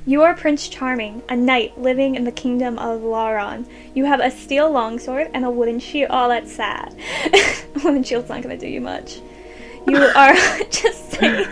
You are Prince Charming, a knight living in the kingdom of Lauron. You have a steel longsword and a wooden shield. Oh, that's sad. Wooden shield's not gonna do you much. You are, just saying,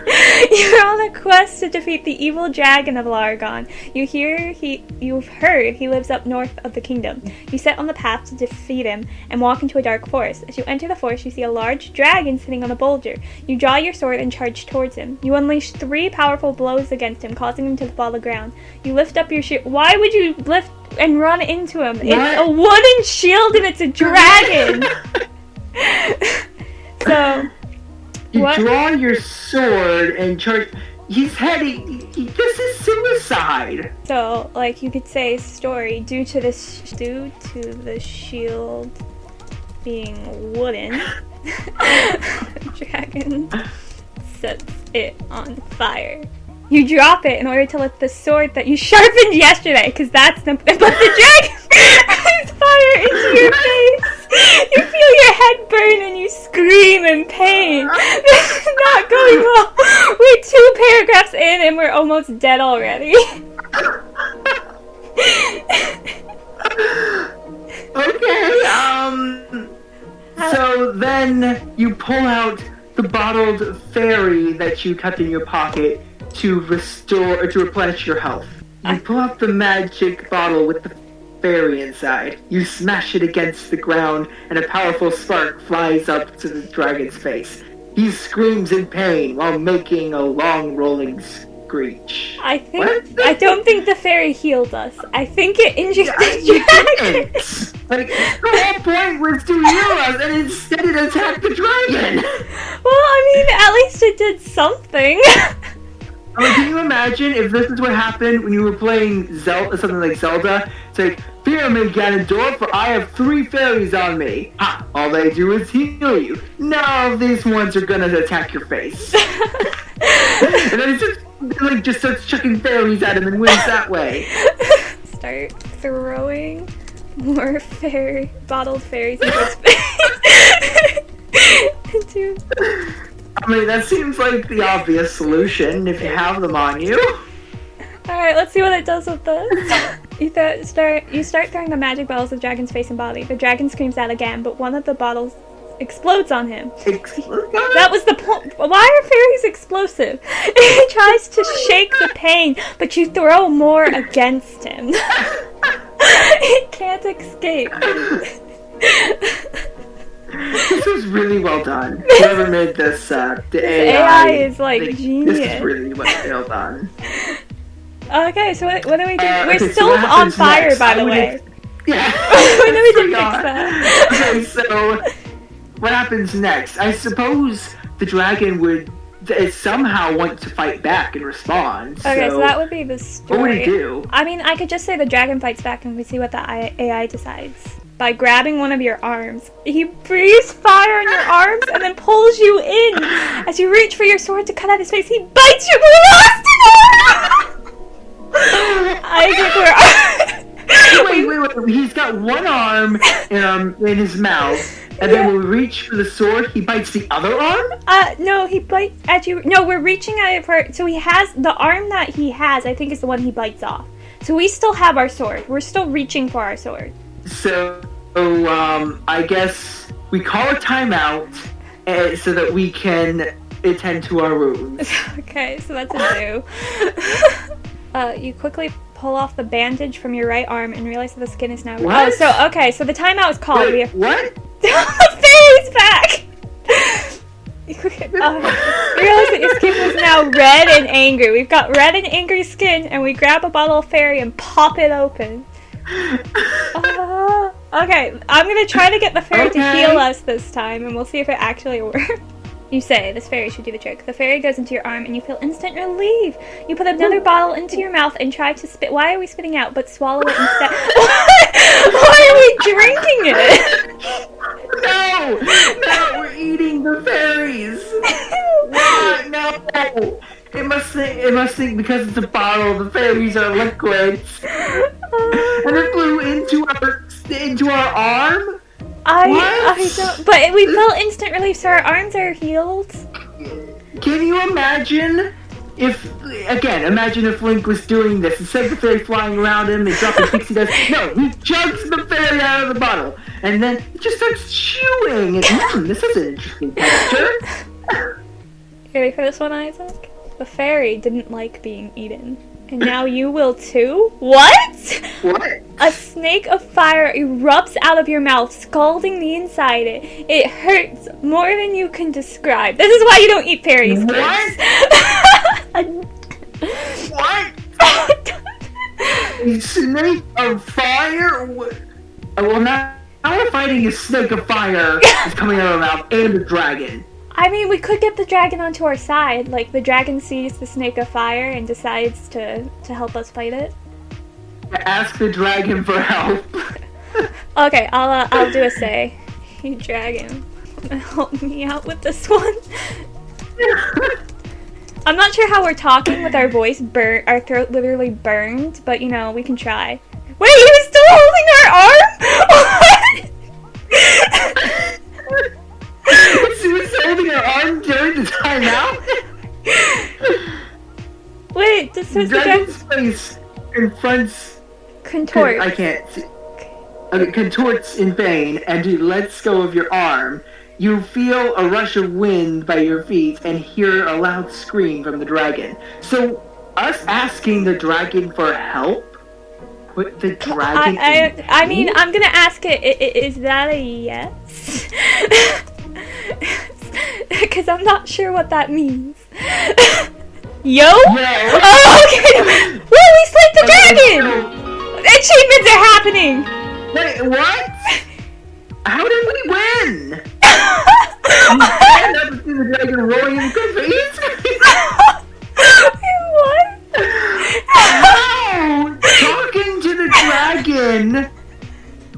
you're on a quest to defeat the evil dragon of Largon. You've heard he lives up north of the kingdom. You set on the path to defeat him and walk into a dark forest. As you enter the forest, you see a large dragon sitting on a boulder. You draw your sword and charge towards him. You unleash 3 powerful blows against him, causing him to fall to the ground. You lift up your shield. Why would you lift and run into him? What? It's a wooden shield and it's a dragon! So... You draw your sword and charge. He's heading. This is suicide. So, like, you could say story due to the shield being wooden. Dragon sets it on fire. You drop it in order to let the sword that you sharpened yesterday, because that's the. But the dragon fires fire into your face. You feel your head burn and you scream in pain. This is not going well. We're 2 paragraphs in and we're almost dead already. Okay, so then you pull out the bottled fairy that you kept in your pocket to replenish your health. You pull out the magic bottle with the fairy inside. You smash it against the ground, and a powerful spark flies up to the dragon's face. He screams in pain while making a long rolling screech. I don't think the fairy healed us. I think it injured the dragon. Like, the whole point was to heal us, and instead it attacked the dragon. Well, I mean, at least it did something. I mean, can you imagine if this is what happened when you were playing something like Zelda? It's like, fear me, Ganondorf, for I have 3 fairies on me. Ha! All they do is heal you. No, these ones are gonna attack your face. And then it just starts chucking fairies at him and wins that way. Start throwing more bottled fairies into his face. I mean, that seems like the obvious solution if you have them on you. Alright, let's see what it does with this. You start throwing the magic bottles at the dragon's face and body. The dragon screams out again, but one of the bottles explodes on him. That was the point. Why are fairies explosive? He tries to shake the pain, but you throw more against him. He can't escape. This is really well done. Whoever made this, the AI is like genius. This is really well done. Okay, so what do we do? We're still on fire, next? By the way. Yeah. When we didn't fix that. Okay, so what happens next? I suppose the dragon would somehow want to fight back and respond. Okay, so that would be the story. What would he do? I mean, I could just say the dragon fights back and we see what the AI decides. By grabbing one of your arms. He breathes fire on your arms and then pulls you in. As you reach for your sword to cut out his face, he bites you. We lost it! Isaac, Wait. He's got one arm in his mouth, and then when we reach for the sword, he bites the other arm? No, he bites at you. No, we're reaching at it for... So he has... The arm that he has, I think, is the one he bites off. So we still have our sword. We're still reaching for our sword. So, I guess we call a timeout so that we can attend to our wounds. Okay, so that's a do. You quickly pull off the bandage from your right arm and realize that the skin is now... What? Oh, so, okay, so the timeout is called. Wait, what? The fairy's back! You realize that your skin is now red and angry. We've got red and angry skin, and we grab a bottle of fairy and pop it open. Okay, I'm gonna try to get the fairy to heal us this time, and we'll see if it actually works. You say, this fairy should do the trick. The fairy goes into your arm, and you feel instant relief. You put another bottle into your mouth and try to spit. Why are we spitting out, but swallow it instead? Why are we drinking it? No, we're eating the fairies. What? No. It must think because it's a bottle, the fairies are liquids. And it flew into our arm? I don't... But we felt instant relief, so our arms are healed. Can you imagine Imagine if Link was doing this. Instead of the fairy flying around him and dropping pixie dust, no, he chugs the fairy out of the bottle. And then it just starts chewing. And, this is an interesting texture. You ready for this one, Isaac? The fairy didn't like being eaten. And now you will too? What? What? A snake of fire erupts out of your mouth, scalding the inside. It hurts more than you can describe. This is why you don't eat fairies, kids. What? A snake of fire? Well, now we're fighting a snake of fire is coming out of our mouth and a dragon. I mean, we could get the dragon onto our side. Like, the dragon sees the snake of fire and decides to help us fight it. Ask the dragon for help. Okay, I'll do a say. Hey, dragon, help me out with this one. I'm not sure how we're talking with our voice our throat literally burned, but you know, we can try. Wait, he was still holding our arm? She was holding her arm during the timeout? Wait, this was the dragon's face confronts... Contorts. I can't see. Contorts in pain, and he lets go of your arm. You feel a rush of wind by your feet and hear a loud scream from the dragon. So, us asking the dragon for help put the dragon I mean, I'm gonna ask it, is that a yes? Because I'm not sure what that means. Yo? Oh, okay! Whoa, we slayed the dragon! Achievements are happening! Wait, what? How did we win? You stand up and see the dragon rolling in the face? What? No! Talking to the dragon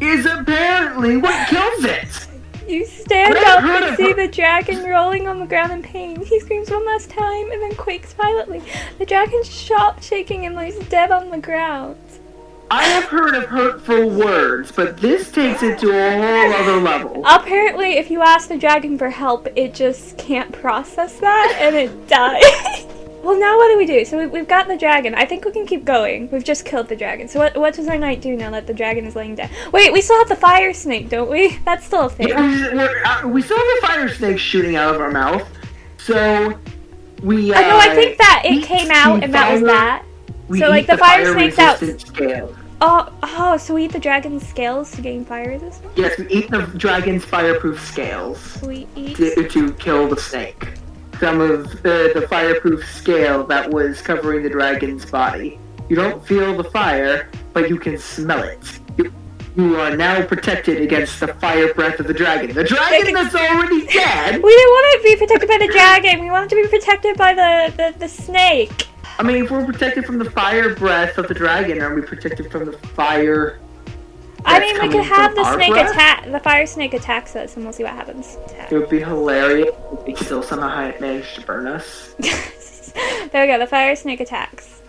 is apparently what kills it! You stand up and see the dragon rolling on the ground in pain. He screams one last time and then quakes violently. The dragon stops shaking and lays dead on the ground. I have heard of hurtful words, but this takes it to a whole other level. Apparently, if you ask the dragon for help, it just can't process that and it dies. Well, now what do we do? So we've got the dragon. I think we can keep going. We've just killed the dragon. So what does our knight do now that the dragon is laying dead? Wait, we still have the fire snake, don't we? That's still a thing. Yeah, we still have the fire snake shooting out of our mouth. So we. I know. I think that it came out, and that was that. So like the fire snake's out. Scale. Oh, so we eat the dragon's scales to gain fire resistance? Yes, we eat the dragon's fireproof scales. We eat to kill the snake. Some of the fireproof scale that was covering the dragon's body. You don't feel the fire, but you can smell it. You are now protected against the fire breath of the dragon. The dragon that's already dead! We didn't want to be protected by the dragon. We wanted to be protected by the snake. I mean, if we're protected from the fire breath of the dragon, are we protected from the fire? I mean, we could have the snake attack. The fire snake attacks us, and we'll see what happens. It would be hilarious if they still somehow managed to burn us. There we go. The fire snake attacks.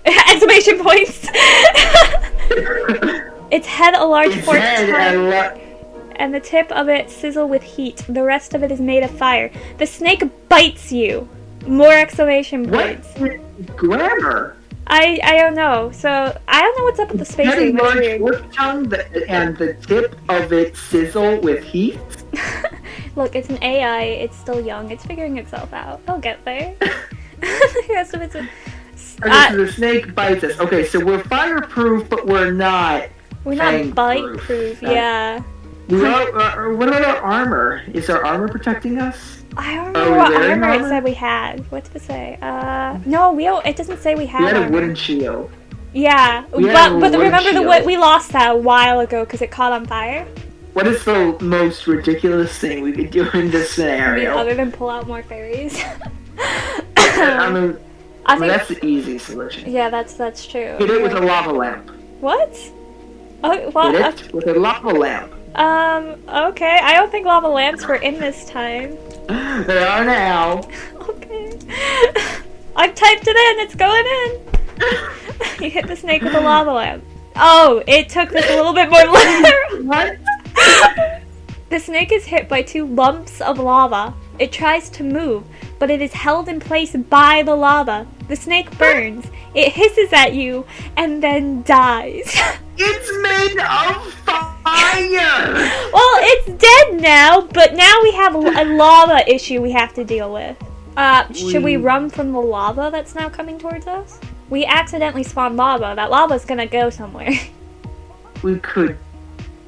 Exclamation points! Its head a large forked tongue, and the tip of it sizzle with heat. The rest of it is made of fire. The snake bites you. More exclamation points. What grammar? I don't know. So I don't know what's up with the spacing. It's large forked tongue, and the tip of it sizzle with heat. Look, it's an AI. It's still young. It's figuring itself out. I'll get there. The rest of it's so the snake bites us. Okay, so we're fireproof, but we're not. We're not bite-proof. Yeah. We are. What about our armor? Is our armor protecting us? I don't remember what armor it said we had. What did it say? No, we don't. It doesn't say we had. We had a wooden shield. Yeah, but remember we lost that a while ago because it caught on fire. What is the most ridiculous thing we could do in this scenario? I mean, other than pull out more fairies. I mean, that's the easy solution. Yeah, that's true. Hit it with a lava lamp. What? Oh, what? Hit it with a lava lamp. Okay. I don't think lava lamps were in this time. They are now. Okay. I've typed it in. It's going in. You hit the snake with a lava lamp. Oh, it took this a little bit more literal. What? The snake is hit by 2 lumps of lava. It tries to move, but it is held in place by the lava. The snake burns. It hisses at you and then dies. It's made of fire! Well, it's dead now, but now we have a lava issue we have to deal with. Should we run from the lava that's now coming towards us? We accidentally spawned lava. That lava's gonna go somewhere. We could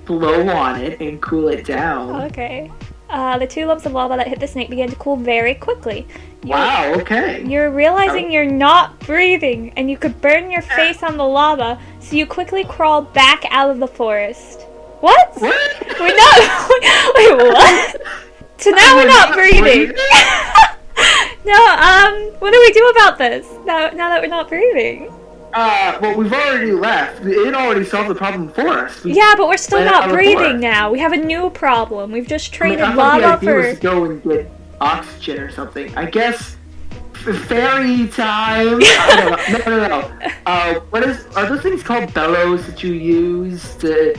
blow on it and cool it down. Okay. The 2 lumps of lava that hit the snake began to cool very quickly. Wow, okay. You're realizing you're not breathing, and you could burn your face on the lava, so you quickly crawl back out of the forest. What? What? We're not... Wait, what? So now we're not breathing. No, what do we do about this, now that we're not breathing? Well, we've already left. It already solved the problem for us. Yeah, but we're still not breathing now. We have a new problem. We've just traded I lava thought the idea for... was to go and get oxygen or something. I guess fairy time. I don't know. No. Are those things called bellows that you use to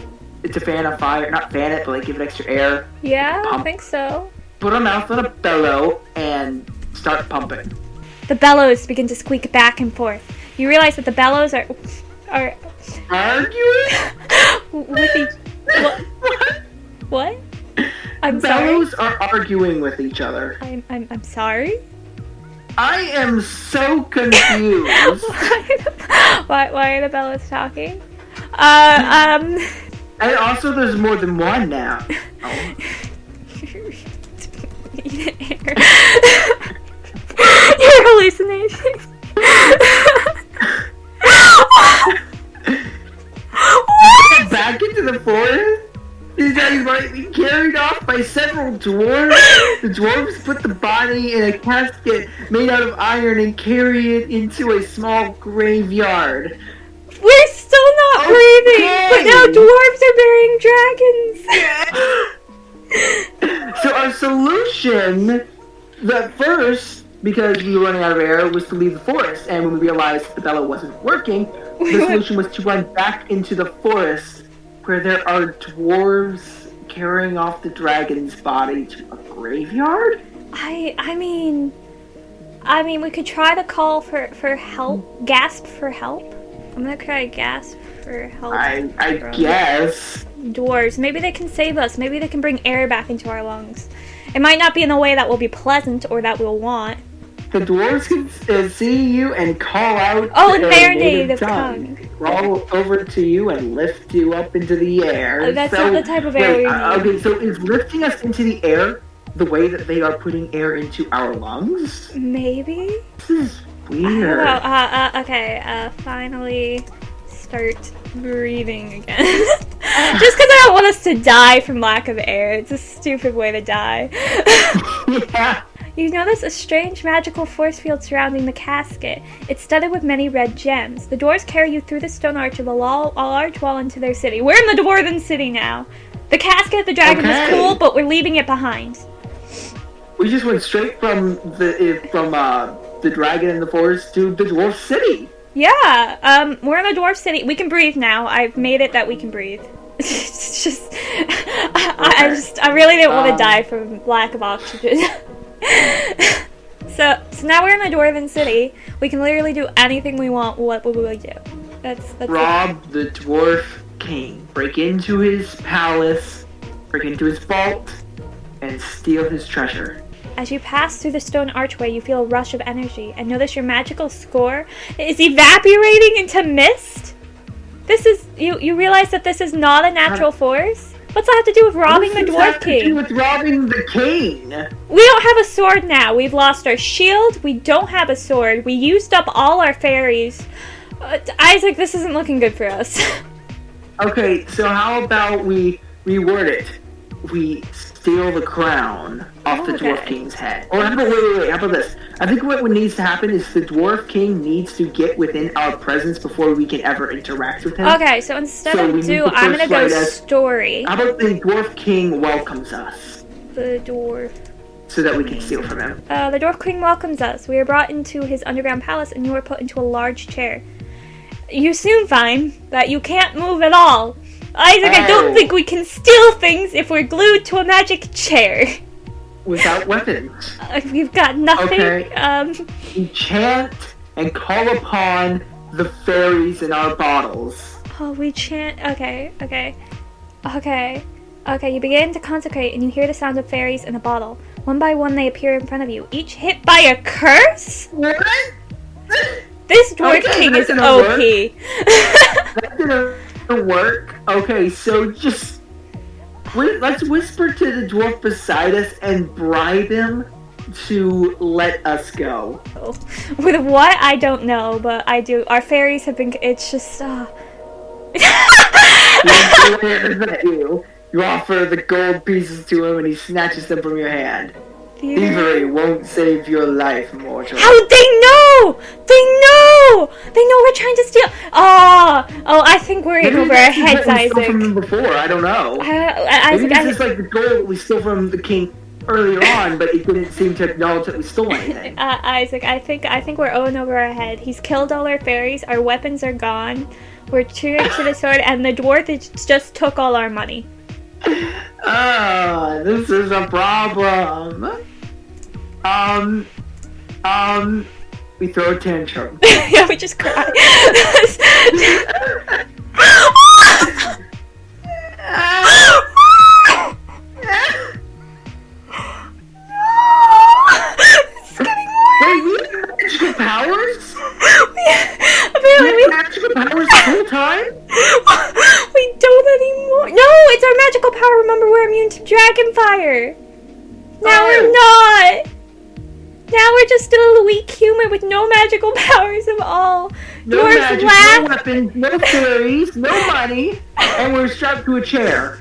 fan a fire? Not fan it, but like give it extra air. Yeah, Pump. I think so. Put a mouth on a bellow and start pumping. The bellows begin to squeak back and forth. You realize that the bellows are arguing with each... What? I'm bellows sorry? are arguing with each other. I'm sorry? I am so confused. Why are the bellows talking? And also there's more than one now. Oh. You're hallucinating. Back into the forest? These guys might be carried off by several dwarves. The dwarves put the body in a casket made out of iron and carry it into a small graveyard. We're still not breathing, but now dwarves are burying dragons. So our solution, the first, because we were running out of air, was to leave the forest. And when we realized the bellow wasn't working, the solution was to run back into the forest, where there are dwarves carrying off the dragon's body to a graveyard? I mean, we could try to call for help. Gasp for help. I'm gonna try to gasp for help. I guess. Dwarves. Maybe they can save us. Maybe they can bring air back into our lungs. It might not be in a way that will be pleasant or that we'll want. The dwarves can see you and call out in their native tongue. Crawl over to you and lift you up into the air. That's not the type of air we need. Okay, so is lifting us into the air the way that they are putting air into our lungs? Maybe? This is weird. Okay, finally start breathing again. Just because I don't want us to die from lack of air. It's a stupid way to die. Yeah. You notice a strange magical force field surrounding the casket. It's studded with many red gems. The dwarves carry you through the stone arch of a large wall into their city. We're in the dwarven city now. The casket, the dragon is cool, but we're leaving it behind. We just went straight from the dragon in the forest to the dwarf city. Yeah, we're in the dwarf city. We can breathe now. I've made it that we can breathe. It's just, I really didn't want to die from lack of oxygen. So now we're in the dwarven city. We can literally do anything we want. What would we do? That's rob the dwarf king. Break into his palace. Break into his vault. And steal his treasure. As you pass through the stone archway, you feel a rush of energy and notice your magical score is evaporating into mist. This is you realize that this is not a natural force? What's that have to do with robbing the dwarf king? What does that have to do with robbing the king? We don't have a sword now. We've lost our shield. We don't have a sword. We used up all our fairies. Isaac, this isn't looking good for us. Okay, so how about we reword it? We steal the crown off the dwarf king's head. Or how about, wait, how about this? I think what needs to happen is the dwarf king needs to get within our presence before we can ever interact with him. Okay, so instead of I'm gonna go story. How about the dwarf king welcomes us? The dwarf. So that we can steal from him. The dwarf king welcomes us. We are brought into his underground palace and you are put into a large chair. You soon find that you can't move at all. Isaac, I don't think we can steal things if we're glued to a magic chair. without weapons. We've got nothing. Okay. We chant and call upon the fairies in our bottles. Oh, we chant. Okay. You begin to consecrate and you hear the sound of fairies in a bottle. One by one they appear in front of you, each hit by a curse? What? This Dwarf King is OP. That's gonna work. Okay, so just let's whisper to the dwarf beside us and bribe him to let us go. With what? I don't know, but I do. Our fairies have been. It's just. You offer the gold pieces to him and he snatches them from your hand. Thievery won't save your life, mortal. How they know? They know we're trying to steal. Oh, I think we're in over our heads, Isaac. We stole from them before. I don't know. Isaac, maybe this is like the gold we stole from the king earlier on, but it didn't seem to acknowledge that we stole anything. Isaac, I think we're owing over our head. He's killed all our fairies. Our weapons are gone. We're true to the sword, and the dwarf just took all our money. This is a problem. We throw a tantrum. Yeah, we just cry. Wait, we have magical powers? Apparently we have magical powers the whole time? We don't anymore. No, it's our magical power. Remember, we're immune to dragon fire. Now we're not. Now we're just still a weak human with no magical powers at all. No magic, no weapons, no fairies, no money, and we're strapped to a chair.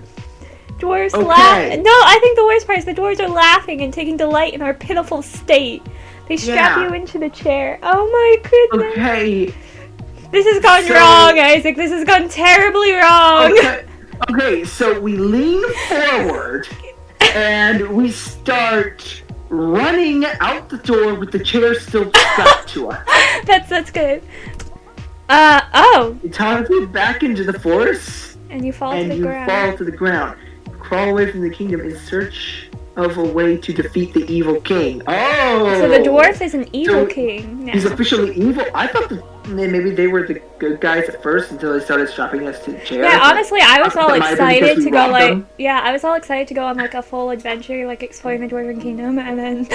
Dwarves laugh. No, I think the worst part is the dwarves are laughing and taking delight in our pitiful state. They strap you into the chair. Oh my goodness. Okay. This has gone wrong, Isaac. This has gone terribly wrong. Okay, so we lean forward and we start running out the door with the chair still strapped to us. That's good. Oh. You teleport back into the forest. And you fall to the ground. And you fall to the ground. Crawl away from the kingdom in search of a way to defeat the evil king. Oh! So the dwarf is an evil king now. He's officially evil? I thought maybe they were the good guys at first until they started strapping us to the chair. Yeah, honestly, I was all excited to go like... Yeah, I was all excited to go on like a full adventure, like exploring the Dwarven Kingdom, and then...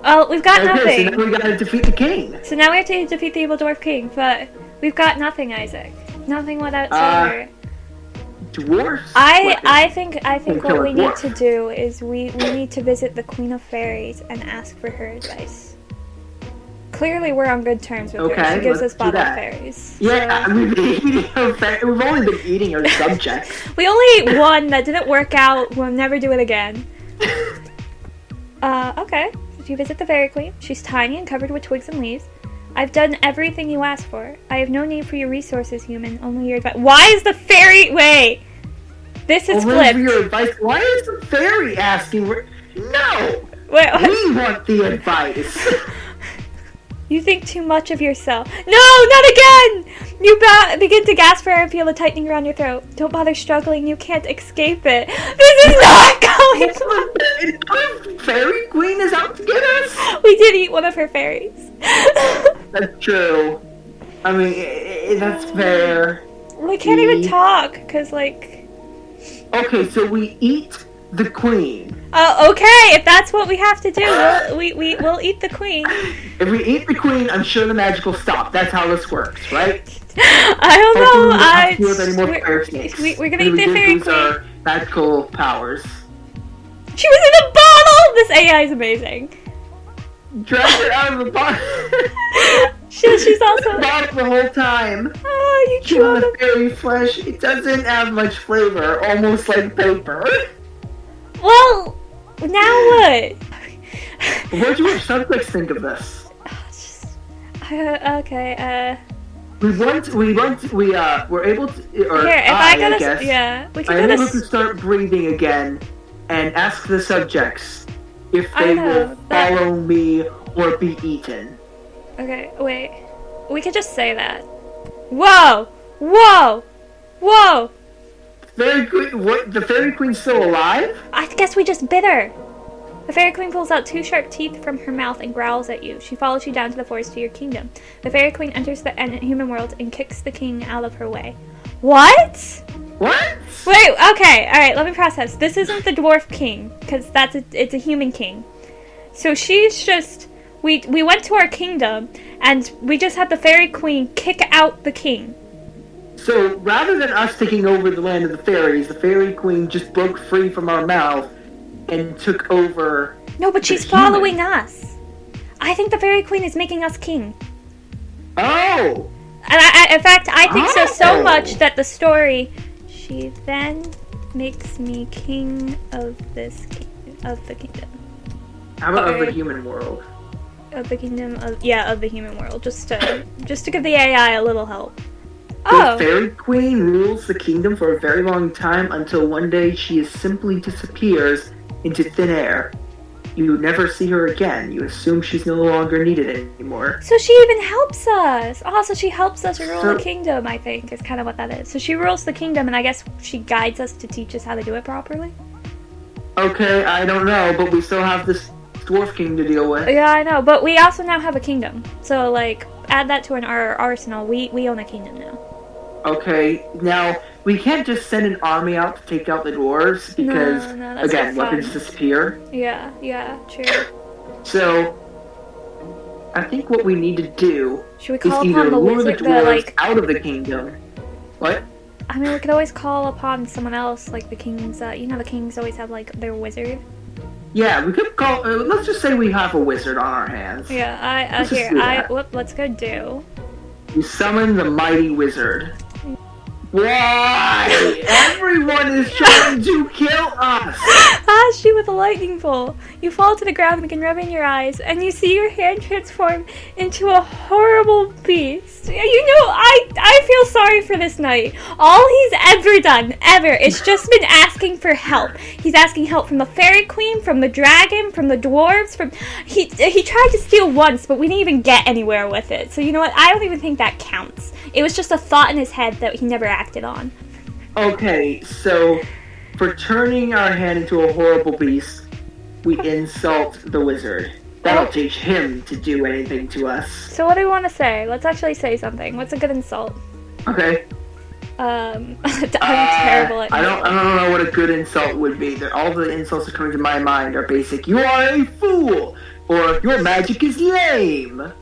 Well, we've got nothing. So now we gotta defeat the king. So now we have to defeat the evil dwarf king, but we've got nothing, Isaac. Nothing without silver. Dwarves? I think what we need to do is we need to visit the Queen of Fairies and ask for her advice. Clearly we're on good terms with her. She gives us bottled fairies. Yeah, so. We've only been eating her subjects. We only ate one that didn't work out. We'll never do it again. Okay. If you visit the Fairy Queen, she's tiny and covered with twigs and leaves. I've done everything you asked for. I have no need for your resources, human. Only your advice. Why is the fairy... Wait. This is flipped. For your advice. Why is the fairy asking? No. Wait, we want the advice. You think too much of yourself. No, not again! You begin to gasp for air and feel a tightening around your throat. Don't bother struggling. You can't escape it. This is not going on. Fairy Queen is out to get us? We did eat one of her fairies. That's true. I mean, that's fair. We can't even talk, because, like... Okay, so we eat the queen. Oh, okay. If that's what we have to do, we'll eat the queen. If we eat the queen, I'm sure the magic will stop. That's how this works, right? I don't know. We're gonna eat the fairy queen. Our magical powers. She was in a bottle. This AI is amazing. Drag her out of the bottle. She's also the bottle the whole time. Oh, you killed the fairy flesh. It doesn't have much flavor, almost like paper. Well, now what? What do your subjects think of this? Okay. We're able to. Or here, if I gotta, guess, yeah, we can. I'm able to start breathing again and ask the subjects if they will follow me or be eaten. Okay, wait. We could just say that. Whoa! Whoa! Whoa! Fairy Queen? What? The Fairy Queen's still alive? I guess we just bit her. The Fairy Queen pulls out 2 sharp teeth from her mouth and growls at you. She follows you down to the forest to your kingdom. The Fairy Queen enters the human world and kicks the king out of her way. What? What? Wait, okay, alright, let me process. This isn't the dwarf king, because it's a human king. So she's just... We went to our kingdom, and we just had the Fairy Queen kick out the king. So, rather than us taking over the land of the fairies, the Fairy Queen just broke free from our mouth and took over. No, but she's following us. I think the Fairy Queen is making us king. Oh! And in fact, I think so much that the story, she then makes me king of the kingdom. How about of the human world? Of the kingdom of the human world, just to give the AI a little help. The Fairy Queen rules the kingdom for a very long time until one day she simply disappears into thin air. You never see her again. You assume she's no longer needed anymore. So she even helps us. So she helps us rule the kingdom, I think, is kind of what that is. So she rules the kingdom, and I guess she guides us to teach us how to do it properly? Okay, I don't know, but we still have this Dwarf King to deal with. Yeah, I know, but we also now have a kingdom. So, like, add that to our arsenal. We own a kingdom now. Okay, now, we can't just send an army out to take out the dwarves, because, again, weapons disappear. Yeah, true. So, I think what we need to do Should we call is either upon the lure the wizard, dwarves out of the kingdom. What? I mean, we could always call upon someone else, like the kings, the kings always have, like, their wizard. Yeah, we could call, let's just say we have a wizard on our hands. Yeah, let's go do. You summon the mighty wizard. Why? Everyone is trying to kill us! She with a lightning bolt. You fall to the ground and begin rubbing your eyes, and you see your hand transform into a horrible beast. I feel sorry for this knight. All he's ever done, is just been asking for help. He's asking help from the Fairy Queen, from the dragon, from the dwarves, He tried to steal once, but we didn't even get anywhere with it. So you know what? I don't even think that counts. It was just a thought in his head that he never acted on. Okay, so for turning our hand into a horrible beast, we insult the wizard. That'll teach him to do anything to us. So what do we want to say? Let's actually say something. What's a good insult? Okay. I'm terrible at I don't know what a good insult would be. All the insults that come to my mind are basic. You are a fool! Or your magic is lame!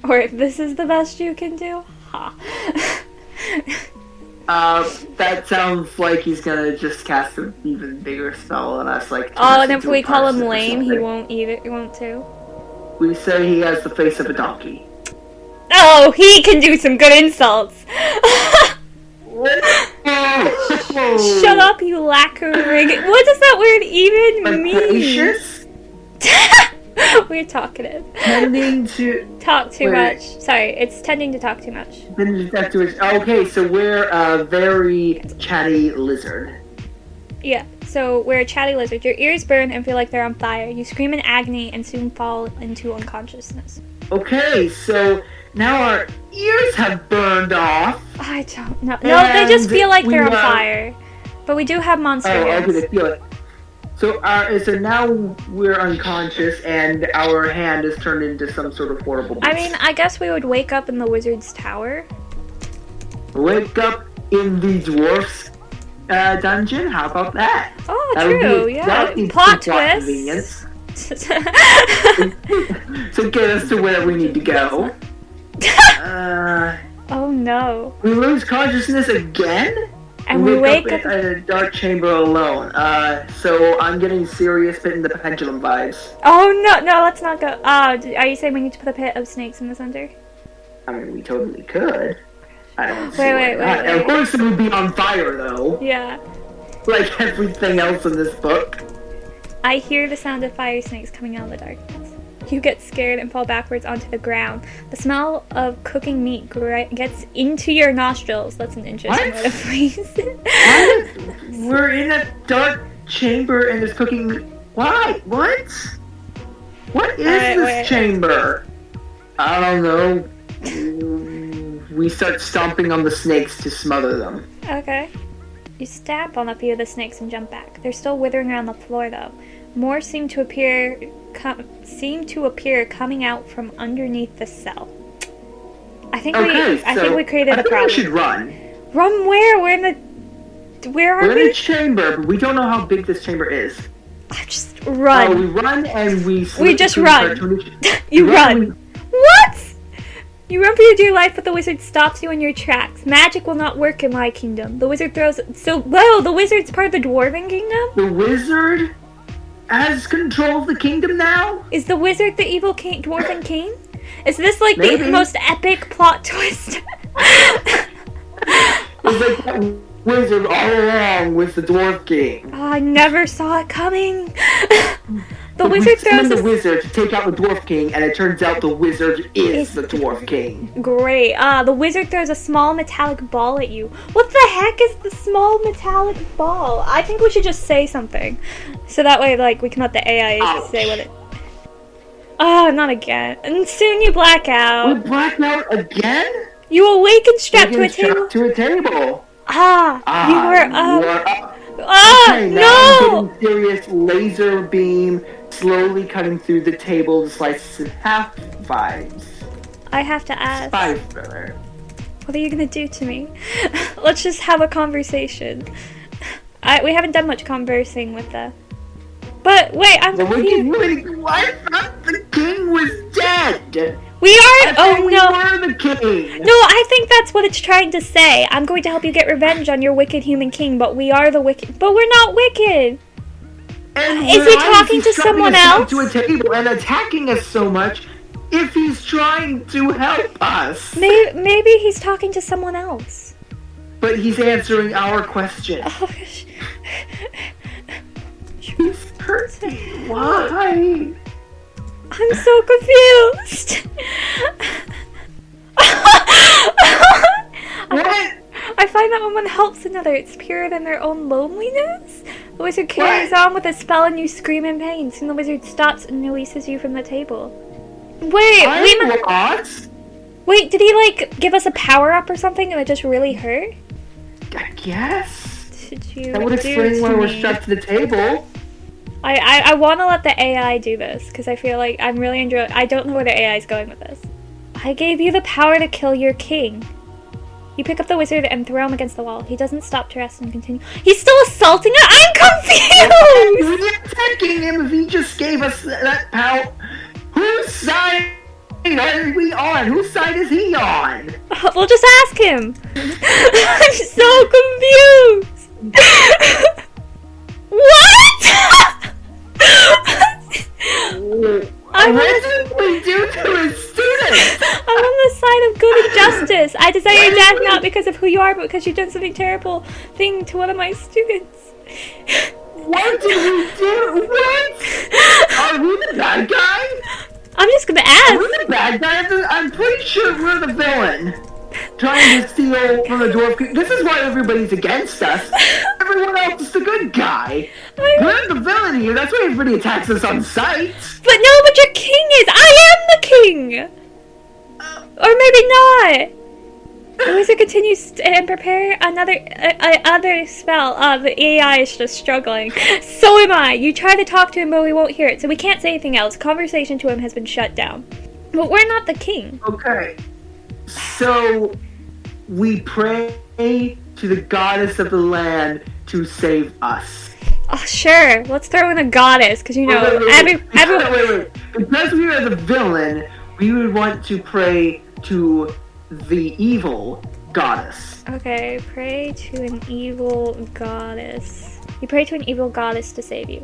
Or this is the best you can do? Ha. That sounds like he's gonna just cast an even bigger spell on us, like... and if we call him lame, he won't either. He won't too. We say he has the face of a donkey. Oh, he can do some good insults! Shut up, you lacquer-rig. What does that word even mean? We're talkative. Tending to... Talk too much. Sorry, it's tending to talk too much. Okay, so we're a very chatty lizard. Yeah, so we're a chatty lizard. Your ears burn and feel like they're on fire. You scream in agony and soon fall into unconsciousness. Okay, so now our ears have burned off. I don't know. No, they just feel like they're on fire. But we do have monster ears. Okay, they feel it. So now we're unconscious and our hand is turned into some sort of horrible beast. I mean, I guess we would wake up in the wizard's tower. Wake up in the dwarf's dungeon? How about that? Oh, true, yeah. Plot twist. So get us to where we need to go. Oh no. We lose consciousness again? And we wake up in a dark chamber alone. So I'm getting serious Pit in the Pendulum vibes. Oh no, let's not go. Are you saying we need to put a pit of snakes in the center? I mean, we totally could. I don't see wait. Of course it would be on fire, though. Yeah. Like everything else in this book. I hear the sound of fire snakes coming out of the darkness. You get scared and fall backwards onto the ground. The smell of cooking meat gets into your nostrils. That's an interesting way to phrase it. We're in a dark chamber and there's cooking meat. Why? What? What is this chamber? I don't know. We start stomping on the snakes to smother them. Okay. You stamp on a few of the snakes and jump back. They're still withering around the floor, though. More seem to appear coming out from underneath the cell. I think we created a problem. We should run. Run where? We're in the. Where are we? We're in a chamber, but we don't know how big this chamber is. Just run. We run and we. We just run. You run. What? You run for your dear life, but the wizard stops you in your tracks. Magic will not work in my kingdom. The wizard throws. The wizard's part of the dwarven kingdom. The wizard has control of the kingdom now. Is the wizard the evil dwarven king? Is this like Maybe. the most epic plot twist? It's like that wizard all along with the dwarf king. Oh, I never saw it coming. The But wizard we summoned throws the wizard to take out the dwarf king, and it turns out the wizard is the dwarf king. Great. The wizard throws a small metallic ball at you. What the heck is the small metallic ball? I think we should just say something, so that way, like, we can let the AI say what it. Oh, not again. And soon you black out. We blacked out again? You awaken strapped to a table. To a table. You are up. Okay, No! now I'm getting serious laser beam slowly cutting through the table to slice in half vibes. I have to ask. Five, brother. What are you gonna do to me? Let's just have a conversation. We haven't done much conversing with the. But wait, I'm confused. I thought the king was dead. We are. Oh we no! were the king. No, I think that's what it's trying to say. I'm going to help you get revenge on your wicked human king, but we are the wicked. But we're not wicked. And is he talking to someone else? To a table and attacking us so much. If he's trying to help us. Maybe he's talking to someone else. But he's answering our question. Oh, He's hurting. Why? I'm so confused. What? I find that when one helps another, it's purer than their own loneliness. The wizard carries on with a spell and you scream in pain. Soon the wizard stops and releases you from the table. Wait, did he like give us a power up or something and it just really hurt? I guess. Did you that would explain why we're strapped to the table. I want to let the AI do this because I feel like I'm really enjoying. I don't know where the AI is going with this. I gave you the power to kill your king. You pick up the wizard and throw him against the wall. He doesn't stop to rest and continue. He's still assaulting us? I'm confused! We're attacking him if he just gave us that power. Whose side are we on? Whose side is he on? We'll just ask him. I'm so confused. What? What did we do to his students? I'm on the side of good and justice. I desire your death not because of who you are, but because you've done something terrible thing to one of my students. What did we do? What? Are we the bad guy? I'm just gonna ask. Are we the bad guy? I'm pretty sure we're the villain. Trying to steal from the dwarf king. This is why everybody's against us. Everyone else is the good guy. We're the villain here. That's why everybody attacks us on sight. But your king is. I am the king. Or maybe not. The wizard continues and prepare other spell. The AI is just struggling. So am I. You try to talk to him, but we won't hear it. So we can't say anything else. Conversation to him has been shut down. But we're not the king. Okay. So we pray to the goddess of the land to save us. Oh, sure. Let's throw in a goddess, because wait. Because we are the villain, we would want to pray to the evil goddess. Okay, pray to an evil goddess. You pray to an evil goddess to save you.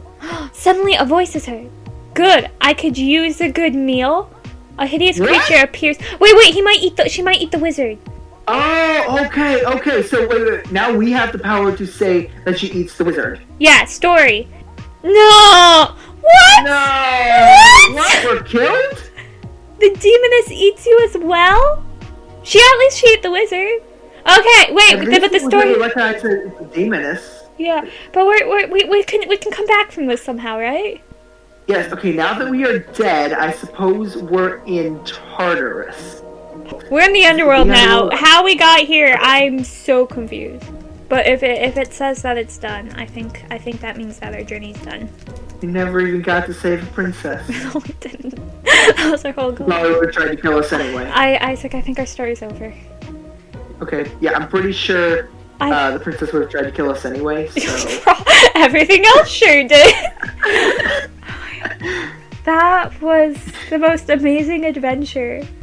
Suddenly, a voice is heard. Good. I could use a good meal. A hideous creature appears. Wait. She might eat the wizard. Oh, okay. So wait. Now we have the power to say that she eats the wizard. Yeah. Story. No. What? No. What? We're killed? The demoness eats you as well? She ate the wizard. Okay. Wait. But the story. Recognize the demoness. Yeah. But we can come back from this somehow, right? Yes, okay, now that we are dead, I suppose we're in Tartarus. We're in the underworld now. How we got here, I'm so confused. But if it says that it's done, I think that means that our journey's done. We never even got to save a princess. No, we didn't. That was our whole goal. No, they would try to kill us anyway. Isaac, I think our story's over. Okay, yeah, I'm pretty sure the princess would have tried to kill us anyway, so... Everything else sure did. That was the most amazing adventure.